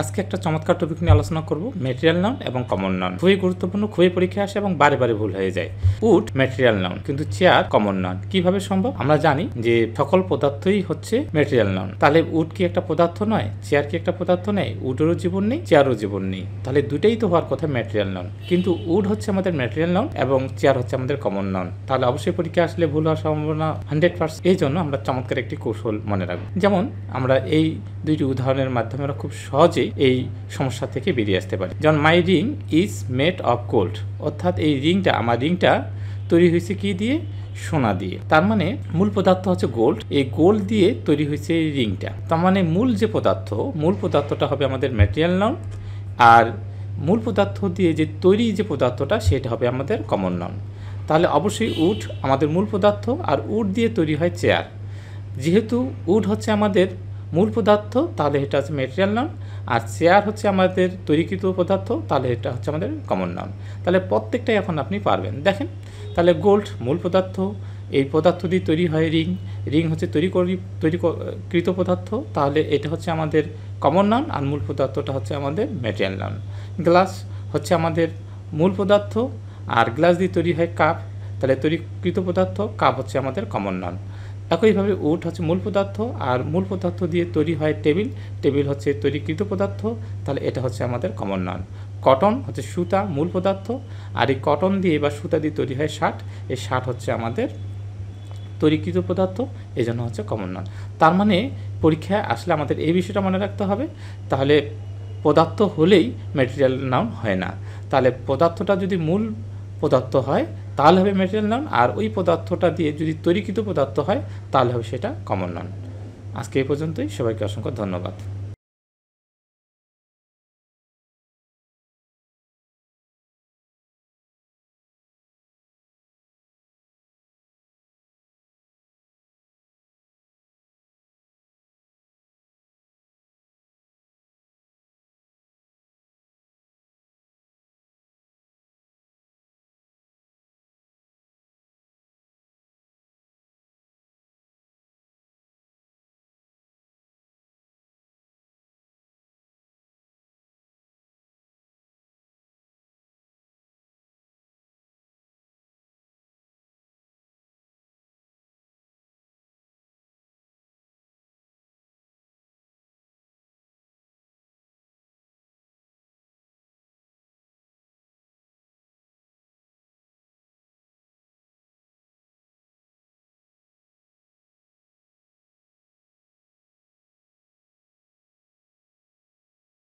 আজকে একটা চমৎকার টপিক নিয়ে আলোচনা করব, ম্যাটেরিয়াল নাউন এবং কমন নাউন। খুবই গুরুত্বপূর্ণ, খুবই পরীক্ষায় আসে এবং বারে বারে ভুল হয়ে যায়। উড ম্যাটেরিয়াল নাউন, কিন্তু চেয়ার কমন নাউন। কিভাবে সম্ভব? আমরা জানি যে সকল পদার্থই হচ্ছে ম্যাটেরিয়াল নাউন। তাহলে উড কি একটা পদার্থ নয়? চেয়ার কি একটা পদার্থ নেই? উডেরও জীবন নেই, চেয়ারও জীবন নেই। তাহলে দুটাই তো হওয়ার কথা ম্যাটেরিয়াল নাউন, কিন্তু উড হচ্ছে আমাদের ম্যাটেরিয়াল নাউন এবং চেয়ার হচ্ছে আমাদের কমন নাউন। তাহলে অবশ্যই পরীক্ষা আসলে ভুল হওয়ার সম্ভাবনা 100%। এই জন্য আমরা চমৎকার একটি কৌশল মনে রাখবো। যেমন আমরা এই দুইটি উদাহরণের মাধ্যমে আমরা খুব সহজেই এই সমস্যা থেকে বেরিয়ে আসতে পারি। যেমন my ring is made of gold, অর্থাৎ এই রিংটা, আমার রিংটা তৈরি হয়েছে কি দিয়ে? সোনা দিয়ে। তার মানে মূল পদার্থ হচ্ছে গোল্ড, এই গোল্ড দিয়ে তৈরি হয়েছে এই রিংটা। তার মানে মূল যে পদার্থ, মূল পদার্থটা হবে আমাদের ম্যাটেরিয়াল নাউন, আর মূল পদার্থ দিয়ে যে তৈরি যে পদার্থটা সেটা হবে আমাদের কমন নাউন। তাহলে অবশ্যই উড আমাদের মূল পদার্থ, আর উড দিয়ে তৈরি হয় চেয়ার। যেহেতু উড হচ্ছে আমাদের মূল পদার্থ, তাহলে এটা হচ্ছে ম্যাটেরিয়াল নাউন, আর চেয়ার হচ্ছে আমাদের তৈরিকৃত পদার্থ, তাহলে এটা হচ্ছে আমাদের কমন নাউন। তাহলে প্রত্যেকটাই এখন আপনি পারবেন। দেখেন, তাহলে গোল্ড মূল পদার্থ, এই পদার্থ দিয়ে তৈরি হয় রিং, রিং হচ্ছে তৈরিকৃত পদার্থ, তাহলে এটা হচ্ছে আমাদের কমন নাউন, আর মূল পদার্থটা হচ্ছে আমাদের ম্যাটেরিয়াল নাউন। গ্লাস হচ্ছে আমাদের মূল পদার্থ, আর গ্লাস দিয়ে তৈরি হয় কাপ, তাহলে তৈরিকৃত পদার্থ, কাপ হচ্ছে আমাদের কমন নাউন। একইভাবে উড হচ্ছে মূল পদার্থ, আর মূল পদার্থ দিয়ে তৈরি হয় টেবিল, টেবিল হচ্ছে তৈরিকৃত পদার্থ, তাহলে এটা হচ্ছে আমাদের কমন নাউন। কটন হচ্ছে সুতা, মূল পদার্থ, আর এই কটন দিয়ে বা সুতা দিয়ে তৈরি হয় শার্ট, এই শার্ট হচ্ছে আমাদের তৈরিকৃত পদার্থ, এই জন্য হচ্ছে কমন নাউন। তার মানে পরীক্ষায় আসলে আমাদের এই বিষয়টা মনে রাখতে হবে। তাহলে পদার্থ হলেই ম্যাটেরিয়াল নাউন হয় না। তাহলে পদার্থটা যদি মূল পদার্থ হয় তাহলে হবে ম্যাটেরিয়াল নাউন, আর ওই পদার্থটা দিয়ে যদি তৈরিকৃত পদার্থ হয় তাহলে হবে সেটা কমন নাউন। আজকে এই পর্যন্তই, সবাইকে অসংখ্য ধন্যবাদ।